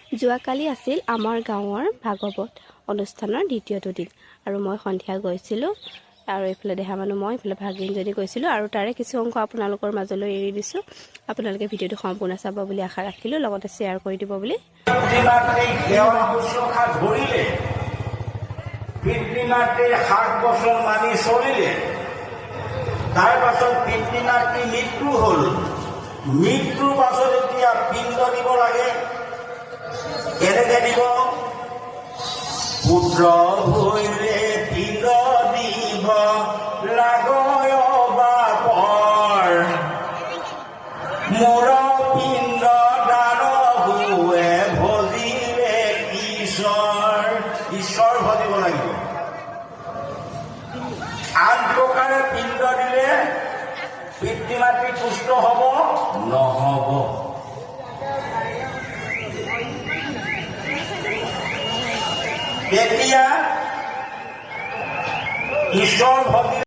যোৱাকালি আছিল আমাৰ গাঁৱৰ ভাগৱত অনুষ্ঠানৰ দ্বিতীয়টো দিন আৰু মই সন্ধিয়া গৈছিলোঁ আৰু এইফালে দেহা মানুহ মই এইফালে ভাগিনজনী গৈছিলোঁ আৰু তাৰে কিছু অংশ আপোনালোকৰ মাজলৈ এৰি দিছোঁ। আপোনালোকে ভিডিঅ'টো সম্পূৰ্ণ চাব বুলি আশা ৰাখিলোঁ, লগতে শ্বেয়াৰ কৰি দিব বুলি। পিতৃ মাতৃৰ 7 বছৰ মানি চলিলে, তাৰ পাছত পিতৃ মাতৃ মৃত্যু হ'ল। মৃত্যুৰ পাছত এতিয়া পিণ্ড দিব লাগে। কেনেকে দিব? পুত্ৰ হৈলে পিণ্ড দিব লাগয় বাপৰ, মোৰ পিণ্ড দান হুৱে ভজিলে ঈশ্বৰ। ঈশ্বৰ ভজিব লাগিব। আন প্ৰকাৰে পিণ্ড দিলে পিতৃ মাতৃ পুষ্ট হব নহব। তেতিয়া ঈশ্বৰ ভক্তি